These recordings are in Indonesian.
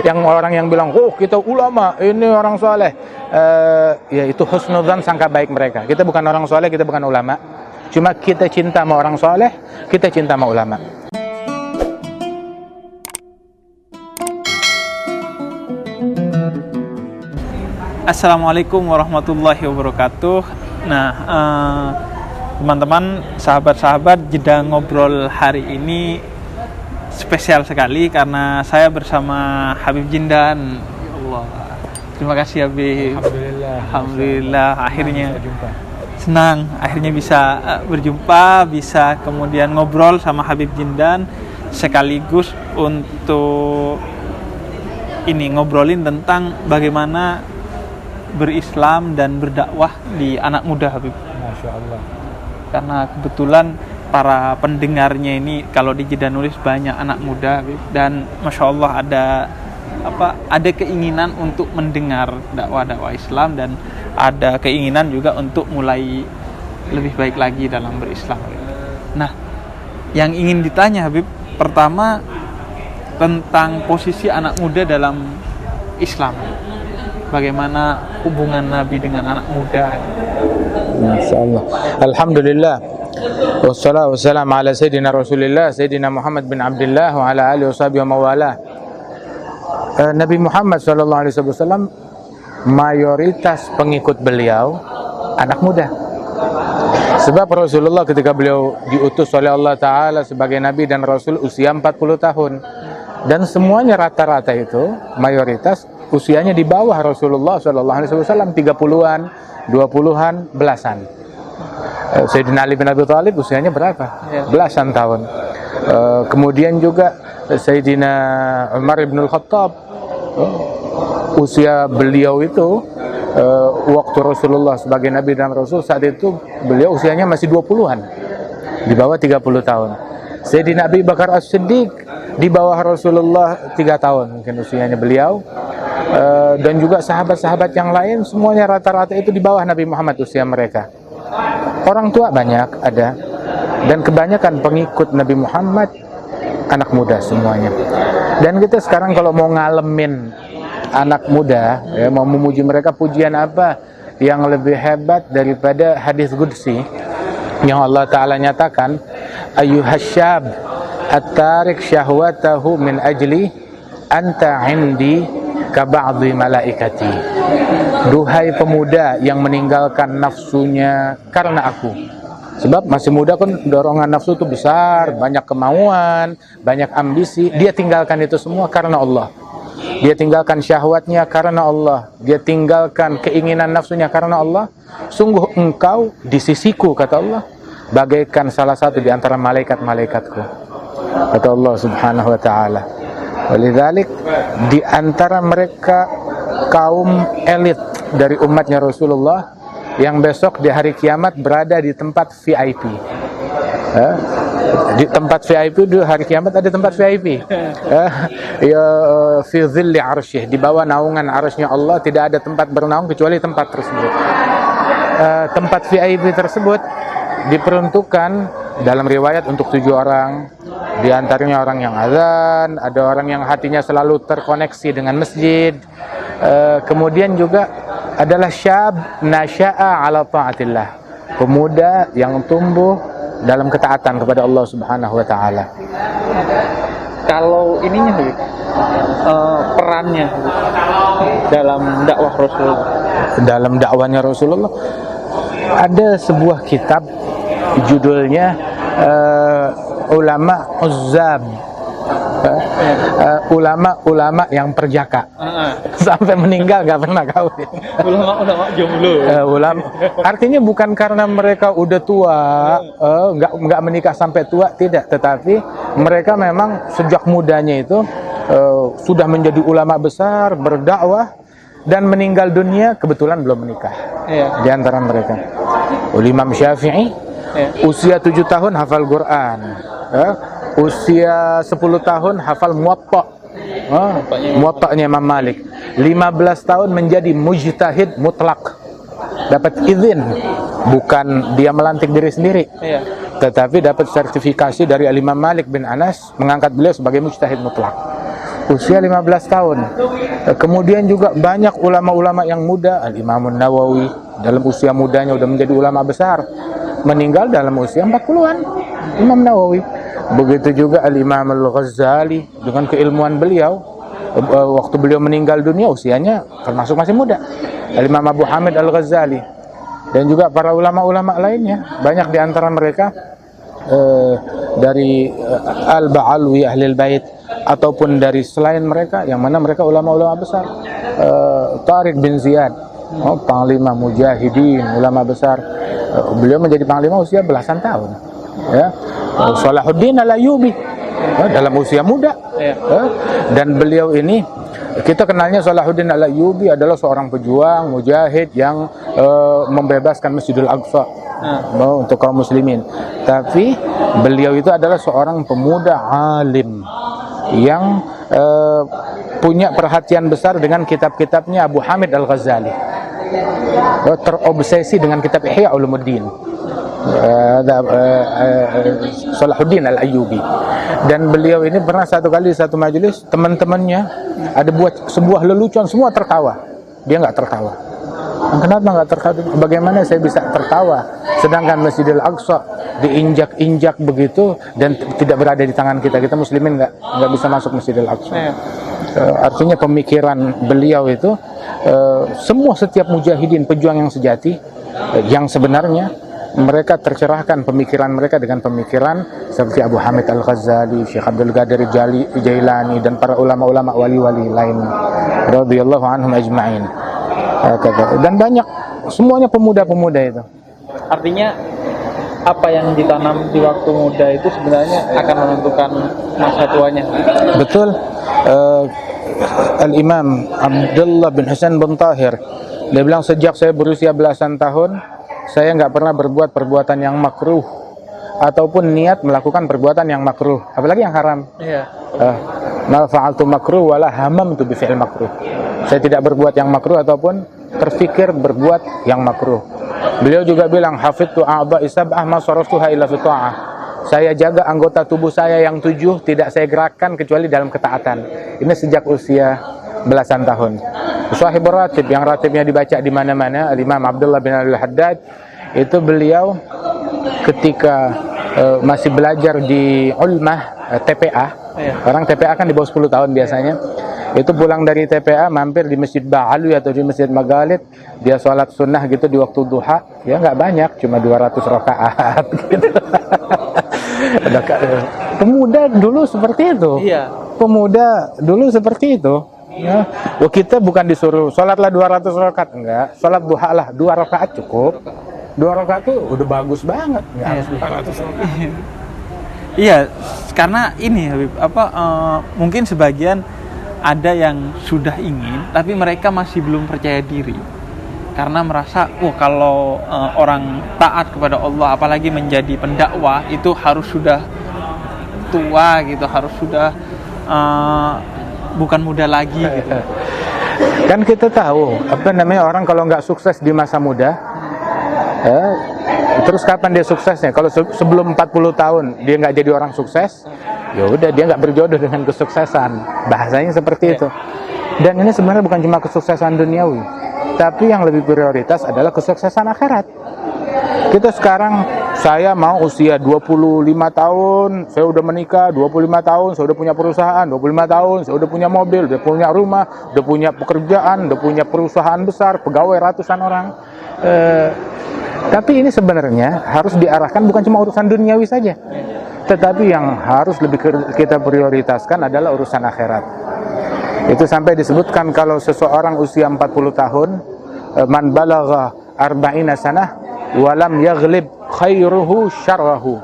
Yang orang yang bilang, oh kita ulama, ini orang soleh, ya itu husnudzan, sangka baik mereka. Kita bukan orang soleh, kita bukan ulama. Cuma kita cinta sama orang soleh, kita cinta sama ulama. Assalamualaikum warahmatullahi wabarakatuh. Nah, teman-teman, sahabat-sahabat, jeda ngobrol hari ini spesial sekali karena saya bersama Habib Jindan. Ya Allah, terima kasih Habib. Alhamdulillah, akhirnya senang, akhirnya bisa berjumpa, bisa kemudian ngobrol sama Habib Jindan, sekaligus untuk ini ngobrolin tentang bagaimana berislam dan berdakwah di anak muda, Habib. Masya Allah. Karena kebetulan para pendengarnya ini kalau di Jeda Nulis banyak anak muda, Habib. Dan Masya Allah ada keinginan untuk mendengar dakwah-dakwah Islam dan ada keinginan juga untuk mulai lebih baik lagi dalam berislam, Habib. Nah, yang ingin ditanya, Habib, pertama tentang posisi anak muda dalam Islam. Bagaimana hubungan Nabi dengan anak muda? Masya Allah. Alhamdulillah. Wassalatu wassalamu ala Sayyidina Rasulillah, Sayyidina Muhammad bin Abdullah wa ala alihi washabihi wa mawalah. Nabi Muhammad SAW, mayoritas pengikut beliau anak muda. Sebab Rasulullah ketika beliau diutus oleh Allah Ta'ala sebagai Nabi dan Rasul usia 40 tahun. Dan semuanya rata-rata itu mayoritas usianya di bawah Rasulullah SAW, 30-an, 20-an, belasan. Sayyidina Ali bin Abi Thalib usianya berapa? Belasan tahun. Kemudian juga Sayyidina Umar bin Al-Khattab, usia beliau itu waktu Rasulullah sebagai Nabi dan Rasul, saat itu beliau usianya masih 20-an, di bawah 30 tahun. Sayyidina Abi Bakar As-Siddiq di bawah Rasulullah 3 tahun mungkin usianya beliau. Dan juga sahabat-sahabat yang lain semuanya rata-rata itu di bawah Nabi Muhammad usia mereka. Orang tua banyak ada, dan kebanyakan pengikut Nabi Muhammad anak muda semuanya. Dan kita sekarang kalau mau ngalemin anak muda, ya, mau memuji mereka, pujian apa yang lebih hebat daripada hadis qudsi yang Allah Ta'ala nyatakan, ayyuhasyab at-tarik syahwatahu min ajli anta indi kaba'dhi malaikati. Duhai pemuda yang meninggalkan nafsunya karena aku. Sebab masih muda kan dorongan nafsu itu besar, banyak kemauan, banyak ambisi. Dia tinggalkan itu semua karena Allah. Dia tinggalkan syahwatnya karena Allah. Dia tinggalkan keinginan nafsunya karena Allah. Sungguh engkau di sisiku, kata Allah, bagaikan salah satu di antara malaikat-malaikatku, kata Allah Subhanahu wa ta'ala. Walidzalik, di antara mereka kaum elit dari umatnya Rasulullah yang besok di hari kiamat berada di tempat VIP. Di tempat VIP, di hari kiamat ada tempat VIP. Ya, fi dhilli arsyih, di bawah naungan arsy-Nya Allah tidak ada tempat bernaung kecuali tempat tersebut. Tempat VIP tersebut diperuntukkan dalam riwayat untuk 7 orang. Di antaranya orang yang azan, ada orang yang hatinya selalu terkoneksi dengan masjid. Kemudian juga adalah syab nasya'a ala ta'atillah, pemuda yang tumbuh dalam ketaatan kepada Allah Subhanahu wa ta'ala. Kalau ininya, perannya dalam dakwah Rasulullah. Dalam dakwahnya Rasulullah ada sebuah kitab judulnya Ulama Uzzab, ulama-ulama yang perjaka. Sampai meninggal gak pernah kawin. Ulama jomblo. Artinya bukan karena mereka udah tua, nggak menikah sampai tua, tidak. Tetapi mereka memang sejak mudanya itu sudah menjadi ulama besar, berdakwah, dan meninggal dunia kebetulan belum menikah. Di antara mereka Imam Syafi'i, usia 7 tahun hafal Quran, usia 10 tahun hafal Muwatta'-nya Imam Malik, 15 tahun menjadi mujtahid mutlak, dapat izin, bukan dia melantik diri sendiri, tetapi dapat sertifikasi dari Imam Malik bin Anas mengangkat beliau sebagai mujtahid mutlak. usia 15 tahun. Kemudian juga banyak ulama-ulama yang muda, Al-Imam Nawawi dalam usia mudanya udah menjadi ulama besar, meninggal dalam usia 40-an, Imam Nawawi. Begitu juga Al-Imam Al-Ghazali dengan keilmuan beliau, waktu beliau meninggal dunia usianya termasuk masih muda, Al-Imam Abu Hamid Al-Ghazali. Dan juga para ulama-ulama lainnya, banyak di antara mereka dari Al-Ba'alwi Ahlul Bait ataupun dari selain mereka yang mana mereka ulama-ulama besar. Tariq bin Ziyad, panglima mujahidin, ulama besar. Beliau menjadi panglima usia belasan tahun. Ya. Salahuddin Al-Ayyubi dalam usia muda. Dan beliau ini kita kenalnya Salahuddin Al-Ayyubi adalah seorang pejuang mujahid yang membebaskan Masjidil Aqsa untuk kaum muslimin. Tapi beliau itu adalah seorang pemuda alim yang punya perhatian besar dengan kitab-kitabnya Abu Hamid Al-Ghazali. Terobsesi dengan kitab Ihya Ulumuddin, Salahuddin Al-Ayyubi. Dan beliau ini pernah satu kali di satu majelis, teman-temannya ada buat sebuah lelucon, semua tertawa, dia nggak tertawa. Kenapa nggak tertawa? Bagaimana saya bisa tertawa sedangkan Masjidil Aqsa diinjak-injak begitu dan tidak berada di tangan kita muslimin nggak bisa masuk Masjidil Aqsa. Artinya pemikiran beliau itu setiap mujahidin, pejuang yang sejati, yang sebenarnya mereka tercerahkan pemikiran mereka dengan pemikiran seperti Abu Hamid Al-Ghazali, Syekh Abdul Qadir Jailani, dan para ulama-ulama wali-wali lain radhiyallahu anhum ajma'in. Dan banyak, semuanya pemuda-pemuda itu. Artinya apa yang ditanam di waktu muda itu sebenarnya akan menentukan masa tuanya. Betul. Al-Imam Abdullah bin Hasan bin Tahir, dia bilang sejak saya berusia belasan tahun, saya nggak pernah berbuat perbuatan yang makruh ataupun niat melakukan perbuatan yang makruh, apalagi yang haram. Ma fa'altu makruh wala hamamtu bi fi'il makruh. Saya tidak berbuat yang makruh ataupun terfikir berbuat yang makruh. Beliau juga bilang hafidtu a'dha'i sab'ah ma sarastuha illa fi ta'ah. Saya jaga anggota tubuh saya yang 7 tidak saya gerakkan kecuali dalam ketaatan. Ini sejak usia belasan tahun. Shahibur ratib, yang ratibnya dibaca di mana-mana, Al-Imam Abdullah bin Al-Haddad, itu beliau ketika masih belajar di ulmah TPA. Orang TPA kan di bawah 10 tahun biasanya. Itu pulang dari TPA mampir di Masjid Ba'alwi atau di Masjid Maghalib, dia sholat sunnah gitu di waktu duha. Ya nggak banyak, cuma 200 rakaat gitu. Pemuda dulu seperti itu. Pemuda dulu seperti itu. Ya. Kita bukan disuruh sholatlah 200 rakaat, enggak. Sholat duha lah 2 rakaat cukup. 2 rakaat tuh udah bagus banget. Enggak harus 200 rakaat. Iya, karena ini Habib, mungkin sebagian ada yang sudah ingin tapi mereka masih belum percaya diri. Karena merasa, kalau orang taat kepada Allah, apalagi menjadi pendakwah, itu harus sudah tua gitu, harus sudah bukan muda lagi gitu. Kan kita tahu, orang kalau nggak sukses di masa muda, terus kapan dia suksesnya? Kalau sebelum 40 tahun dia nggak jadi orang sukses, ya udah dia nggak berjodoh dengan kesuksesan. Bahasanya seperti itu. Dan ini sebenarnya bukan cuma kesuksesan duniawi, tapi yang lebih prioritas adalah kesuksesan akhirat. Kita sekarang, saya mau usia 25 tahun, saya udah menikah, 25 tahun, saya udah punya perusahaan, 25 tahun, saya udah punya mobil, udah punya rumah, udah punya pekerjaan, udah punya perusahaan besar, pegawai ratusan orang. Tapi ini sebenarnya harus diarahkan bukan cuma urusan duniawi saja, tetapi yang harus lebih kita prioritaskan adalah urusan akhirat. Itu sampai disebutkan kalau seseorang usia 40 tahun, man balagha arba'ina sanah walam yaghlib khairuhu syarrahu.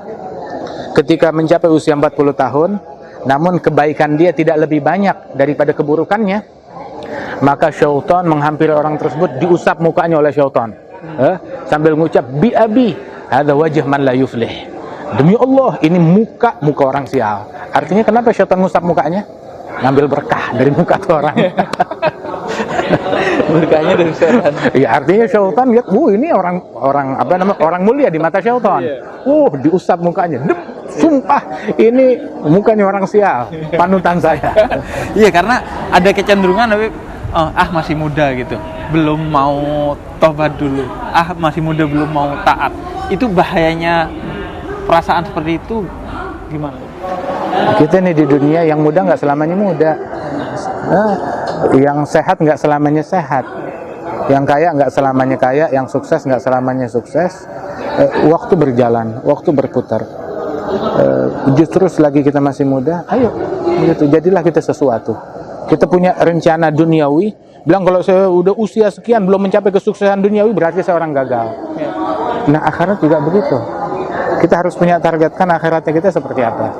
Ketika mencapai usia 40 tahun, namun kebaikan dia tidak lebih banyak daripada keburukannya, maka syaitan menghampiri orang tersebut, diusap mukanya oleh syaitan. Sambil mengucap bi abi hadza wajh man la yuflih. Demi Allah, ini muka orang sial. Artinya kenapa syaitan ngusap mukanya? Ngambil berkah dari muka tuh orang. Berkahnya dari setan. Ya, artinya syaitan lihat, ini orang mulia di mata syaitan. Diusap mukanya. Sumpah, ini mukanya orang sial, panutan saya. Iya, karena ada kecenderungan Habib, masih muda gitu, belum mau tobat dulu, masih muda belum mau taat. Itu bahayanya perasaan seperti itu gimana? Kita nih di dunia, yang muda nggak selamanya muda, yang sehat nggak selamanya sehat, yang kaya nggak selamanya kaya, yang sukses nggak selamanya sukses. Waktu berjalan, waktu berputar. Justru selagi kita masih muda, ayo gitu, jadilah kita sesuatu. Kita punya rencana duniawi, bilang kalau saya udah usia sekian belum mencapai kesuksesan duniawi berarti saya orang gagal. Nah, akhirat juga begitu. Kita harus punya targetkan akhiratnya kita seperti apa.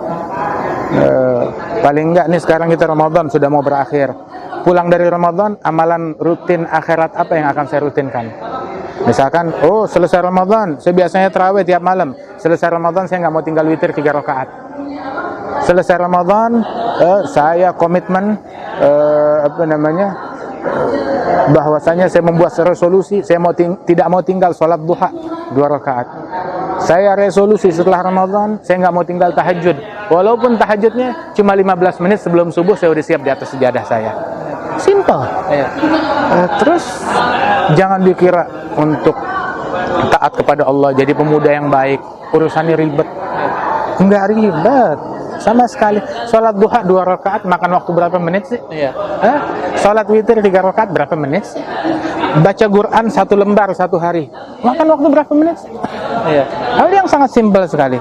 Paling enggak nih sekarang kita Ramadan sudah mau berakhir. Pulang dari Ramadan, amalan rutin akhirat apa yang akan saya rutinkan? Misalkan, selesai Ramadan, saya biasanya tarawih tiap malam. Selesai Ramadan saya nggak mau tinggal witir 3 rakaat. Selesai Ramadan, saya komitmen bahwasanya saya membuat resolusi, saya tidak mau tinggal sholat duha 2 rakaat. Saya resolusi setelah Ramadan, saya nggak mau tinggal tahajud. Walaupun tahajudnya cuma 15 menit sebelum subuh, saya udah siap di atas sejadah saya. Simple. Terus jangan dikira untuk taat kepada Allah, jadi pemuda yang baik, urusannya ribet. Enggak ribet sama sekali. Sholat duha 2 rakaat makan waktu berapa menit sih? Sholat witir 3 rakaat berapa menit sih? Baca Quran 1 lembar 1 hari makan waktu berapa menit sih? Hal yang sangat simpel sekali.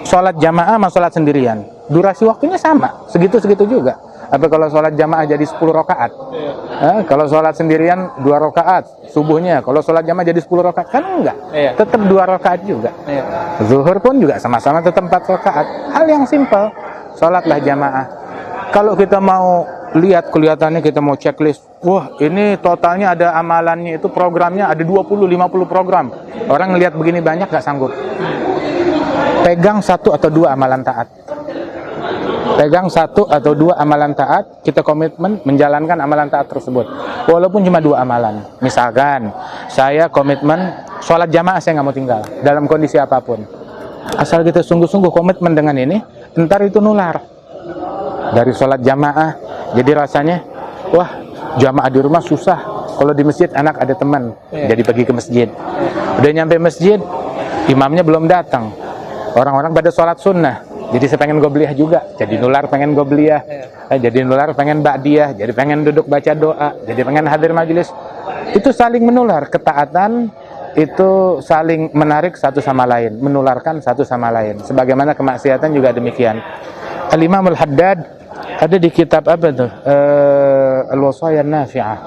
Sholat jamaah sama sholat sendirian, durasi waktunya sama, segitu-segitu juga. Apa kalau sholat jamaah jadi 10 rakaat? Kalau sholat sendirian 2 rakaat subuhnya. Kalau sholat jamaah jadi 10 rakaat kan enggak? Tetap 2 rakaat juga. Zuhur pun juga sama-sama tetap 4 rakaat. Hal yang simpel. Sholatlah jamaah. Kalau kita mau lihat kelihatannya kita mau checklist, wah ini totalnya ada amalannya itu, programnya ada 20-50 program. Orang ngelihat begini banyak gak sanggup. Pegang 1 atau 2 amalan taat. Pegang 1 atau 2 amalan taat, kita komitmen menjalankan amalan taat tersebut. Walaupun cuma 2 amalan. Misalkan, saya komitmen sholat jamaah saya nggak mau tinggal dalam kondisi apapun. Asal kita sungguh-sungguh komitmen dengan ini, ntar itu nular. Dari sholat jamaah, jadi rasanya, wah jamaah di rumah susah. Kalau di masjid anak ada teman, jadi pergi ke masjid. Udah nyampe masjid, imamnya belum datang. Orang-orang pada sholat sunnah, jadi saya pengen gobliyah juga, jadi nular pengen gobliyah, jadi nular pengen ba'diyah, jadi pengen duduk baca doa, jadi pengen hadir majelis. Itu saling menular, ketaatan itu saling menarik satu sama lain, menularkan satu sama lain. Sebagaimana kemaksiatan juga demikian. Al-Imam Al-Haddad ada di kitab apa tuh? Al-Wasaya An-Nafi'ah.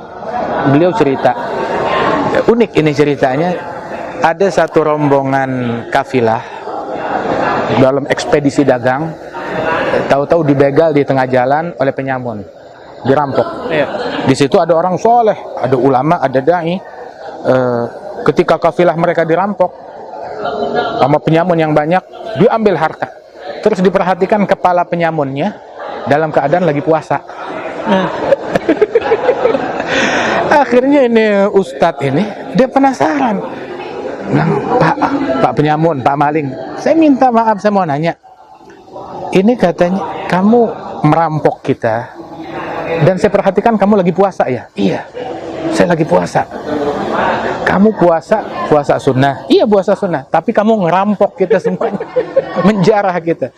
Beliau cerita, unik ini ceritanya, ada satu rombongan kafilah dalam ekspedisi dagang, tahu-tahu dibegal di tengah jalan oleh penyamun, dirampok. Di situ ada orang soleh, ada ulama, ada dai. Ketika kafilah mereka dirampok sama penyamun yang banyak, diambil harta. Terus diperhatikan kepala penyamunnya dalam keadaan lagi puasa. Akhirnya ini ustadz ini dia penasaran. Nah, Pak penyamun, Pak maling, saya minta maaf, saya mau nanya. Ini katanya kamu merampok kita, dan saya perhatikan kamu lagi puasa ya? Iya, saya lagi puasa. Kamu puasa sunnah? Iya, puasa sunnah. Tapi kamu ngerampok kita semuanya, menjarah kita.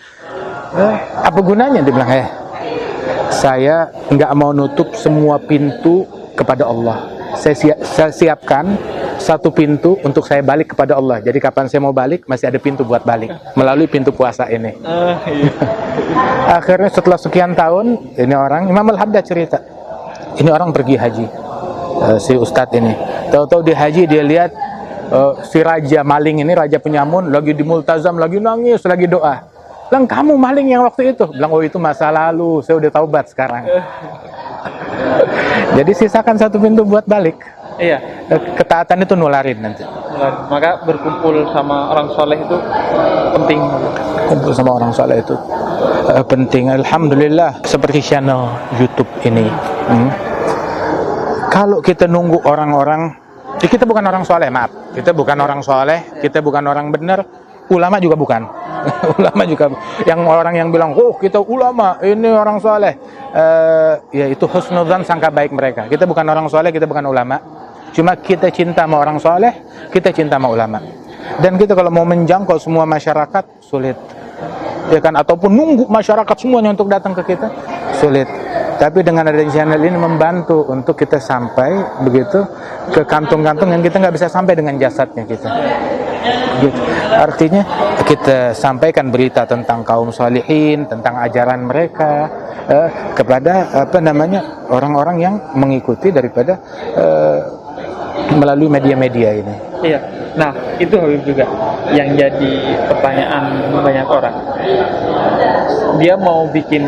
Apa gunanya? Dia bilang, saya nggak mau nutup semua pintu kepada Allah. Saya siapkan satu pintu untuk saya balik kepada Allah. Jadi kapan saya mau balik, masih ada pintu buat balik melalui pintu puasa ini. Akhirnya setelah sekian tahun, ini orang, Imam Al-Haddad cerita, ini orang pergi haji, si ustadz ini. Tahu-tahu di haji dia lihat si raja maling ini, raja penyamun, lagi di multazam, lagi nangis, lagi doa. Bilang, kamu maling yang waktu itu? Bilang, oh itu masa lalu, saya udah taubat sekarang. Jadi sisakan satu pintu buat balik. Iya. Ketaatan itu nularin nanti. Maka berkumpul sama orang soleh itu penting. Kumpul sama orang soleh itu penting. Alhamdulillah, seperti channel YouTube ini. Kalau kita nunggu orang-orang, kita bukan orang soleh, maaf. Kita bukan orang soleh, kita bukan orang benar, ulama juga bukan. Ulama juga, yang orang yang bilang, oh kita ulama, ini orang soleh, ya itu husnudzan, sangka baik mereka. Kita bukan orang soleh, kita bukan ulama. Cuma kita cinta sama orang soleh, kita cinta sama ulama. Dan kita kalau mau menjangkau semua masyarakat, sulit. Ya kan, ataupun nunggu masyarakat semuanya untuk datang ke kita, sulit. Tapi dengan adanya channel ini membantu untuk kita sampai begitu ke kantung-kantung yang kita nggak bisa sampai dengan jasadnya kita. Gitu. Artinya kita sampaikan berita tentang kaum salihin, tentang ajaran mereka kepada orang-orang yang mengikuti daripada melalui media-media ini. Iya. Nah, itu Habib juga yang jadi pertanyaan banyak orang. Dia mau bikin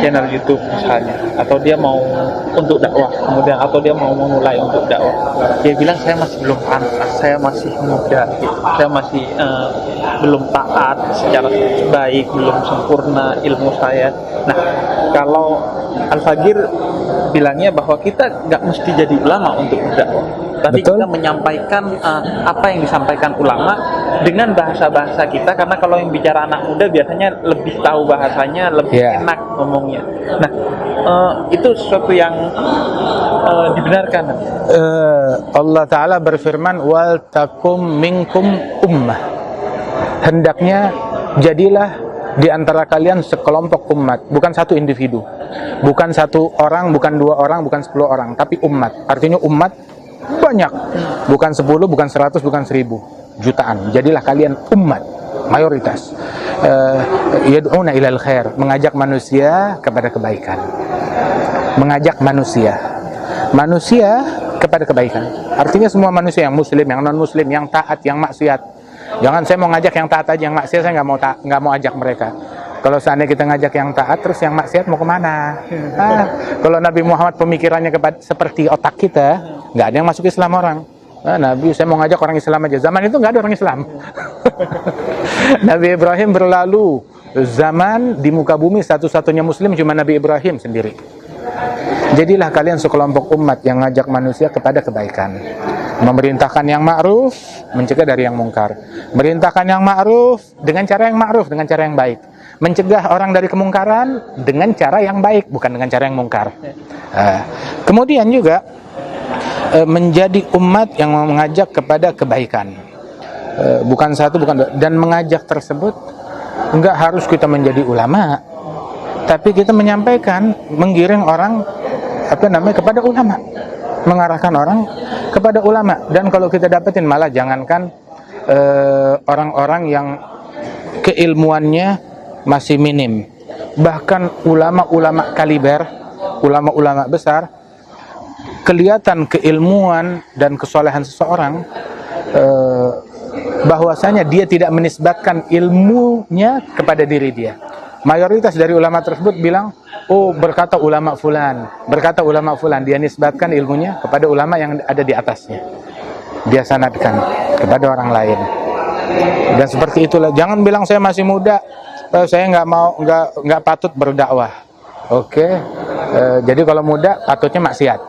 channel YouTube misalnya, atau dia mau untuk dakwah, kemudian atau dia mau memulai untuk dakwah. Dia bilang saya masih belum pantas, saya masih muda, saya masih belum taat secara baik, belum sempurna ilmu saya. Nah, kalau Al-Fagir bilangnya bahwa kita nggak mesti jadi ulama untuk berdakwah, tapi Betul. kita menyampaikan apa yang disampaikan ulama dengan bahasa-bahasa kita, karena kalau yang bicara anak muda biasanya lebih tahu bahasanya, lebih enak ngomongnya. Nah, itu sesuatu yang dibenarkan. Allah Ta'ala berfirman, wal takum minkum ummah, hendaknya jadilah di antara kalian sekelompok umat, bukan satu individu, bukan satu orang, bukan 2 orang, bukan 10 orang, tapi umat. Artinya umat banyak, bukan 10, bukan 100, bukan 1000, jutaan. Jadilah kalian umat, mayoritas. Yad'una ilal khair, mengajak manusia kepada kebaikan. Mengajak manusia kepada kebaikan. Artinya semua manusia, yang muslim, yang non muslim, yang taat, yang maksiat. Jangan saya mau ngajak yang taat aja, yang maksiat saya nggak mau ajak mereka. Kalau seandainya kita ngajak yang taat, terus yang maksiat mau kemana? Kalau Nabi Muhammad pemikirannya seperti otak kita, nggak ada yang masuk Islam orang. Nabi, saya mau ngajak orang Islam aja. Zaman itu nggak ada orang Islam. Nabi Ibrahim berlalu, zaman di muka bumi satu-satunya Muslim cuma Nabi Ibrahim sendiri. Jadilah kalian sekelompok umat yang ngajak manusia kepada kebaikan. Memerintahkan yang ma'ruf, mencegah dari yang mungkar. Merintahkan yang ma'ruf dengan cara yang ma'ruf, dengan cara yang baik. Mencegah orang dari kemungkaran dengan cara yang baik, bukan dengan cara yang mungkar. Kemudian juga menjadi umat yang mengajak kepada kebaikan. Bukan satu, bukan dua. Dan mengajak tersebut enggak harus kita menjadi ulama, tapi kita menyampaikan, menggiring orang kepada ulama, mengarahkan orang kepada ulama. Dan kalau kita dapetin, malah jangankan orang-orang yang keilmuannya masih minim, bahkan ulama-ulama kaliber, ulama-ulama besar, kelihatan keilmuan dan kesolehan seseorang, bahwasanya dia tidak menisbatkan ilmunya kepada diri dia. Mayoritas dari ulama tersebut bilang, oh berkata ulama fulan, dia nisbatkan ilmunya kepada ulama yang ada di atasnya, dia sanadkan kepada orang lain. Dan seperti itulah, jangan bilang saya masih muda, saya nggak patut berdakwah. Oke. Jadi kalau muda patutnya maksiat,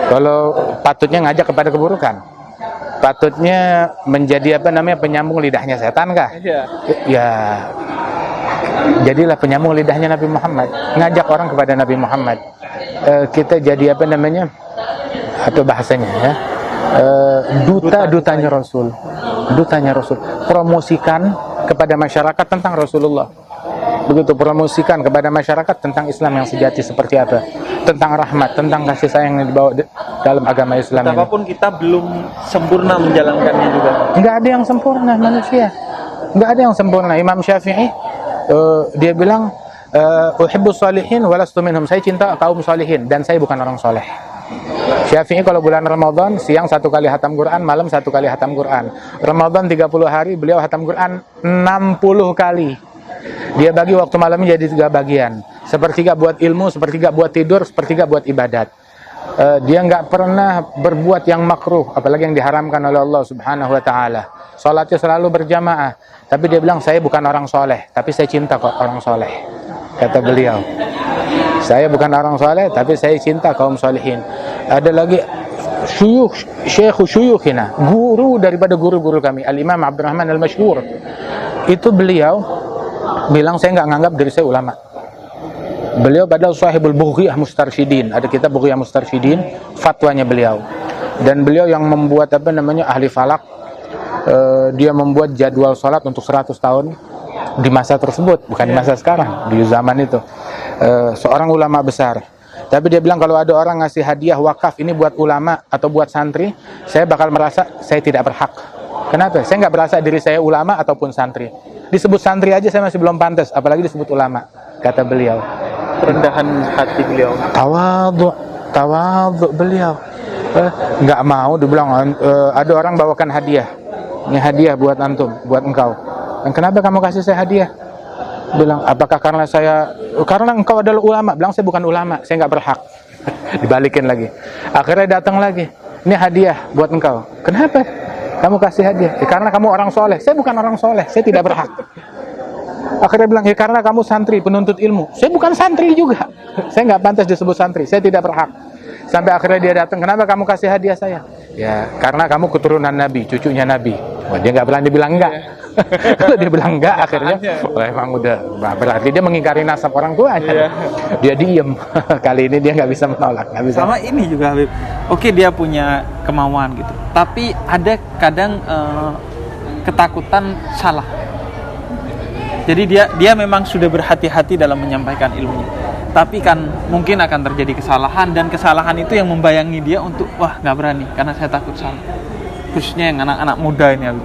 kalau patutnya ngajak kepada keburukan, patutnya menjadi penyambung lidahnya setan kah? Ya, jadilah penyambung lidahnya Nabi Muhammad, ngajak orang kepada Nabi Muhammad. Kita jadi atau bahasanya ya, dutanya Rasul, promosikan kepada masyarakat tentang Rasulullah. Begitu, promosikan kepada masyarakat tentang Islam yang sejati seperti apa, tentang rahmat, tentang kasih sayang yang dibawa dalam agama Islam. Betapapun kita belum sempurna menjalankannya juga. Nggak ada yang sempurna manusia, nggak ada yang sempurna. Imam Syafi'i dia bilang, uhibbus salihin walastu minhum, saya cinta kaum salihin dan saya bukan orang soleh. Syafi'i kalau bulan Ramadan siang 1 kali hatam Quran, malam 1 kali hatam Quran. Ramadan 30 hari beliau hatam Quran 60 kali. Dia bagi waktu malamnya jadi 3 bagian, sepertiga buat ilmu, sepertiga buat tidur, sepertiga buat ibadat. Dia nggak pernah berbuat yang makruh, apalagi yang diharamkan oleh Allah Subhanahu wa Ta'ala. Salatnya selalu berjamaah, tapi dia bilang, saya bukan orang soleh, tapi saya cinta kok orang soleh. Kata beliau, saya bukan orang soleh, tapi saya cinta kaum solehin. Ada lagi syuyukhina, guru daripada guru-guru kami, Al-Imam Abdurrahman Al-Masyhur. itu beliau bilang saya nggak nganggap diri saya ulama. Beliau padahal sahibul Bughyah Mustarsyidin, ada kitab Bughyah Mustarsyidin, fatwanya beliau. Dan beliau yang membuat ahli falak. Dia membuat jadwal sholat untuk 100 tahun di masa tersebut, bukan di masa sekarang, di zaman itu. Seorang ulama besar. Tapi dia bilang kalau ada orang ngasih hadiah wakaf ini buat ulama atau buat santri, saya bakal merasa saya tidak berhak. Kenapa? Saya nggak berasa diri saya ulama ataupun santri. Disebut santri aja saya masih belum pantas, apalagi disebut ulama, kata beliau. Kerendahan hati beliau. Tawadhu beliau. Nggak mau dibilang ada orang bawakan hadiah. Ini hadiah buat antum, buat engkau. Dan kenapa kamu kasih saya hadiah? Bilang, apakah karena engkau adalah ulama? Bilang, saya bukan ulama, saya nggak berhak. Dibalikin lagi. Akhirnya datang lagi. Ini hadiah buat engkau. Kenapa kamu kasih hadiah? Karena kamu orang soleh. Saya bukan orang soleh, saya tidak berhak. Akhirnya bilang, karena kamu santri, penuntut ilmu. Saya bukan santri juga. Saya nggak pantas disebut santri, saya tidak berhak. Sampai akhirnya dia datang, kenapa kamu kasih hadiah saya? Ya, karena kamu keturunan Nabi, cucunya Nabi. Wah, dia nggak berani bilang enggak. Kalau dia bilang enggak, akhirnya emang udah berarti dia mengingkari nasab orang tuanya. Dia diem. Kali ini dia nggak bisa menolak. Nggak bisa. Sama ini juga Habib. Oke, dia punya kemauan gitu. Tapi ada kadang ketakutan salah. Jadi dia memang sudah berhati-hati dalam menyampaikan ilmunya. Tapi kan mungkin akan terjadi kesalahan, dan kesalahan itu yang membayangi dia untuk nggak berani karena saya takut salah. Khususnya yang anak-anak muda ini Habib.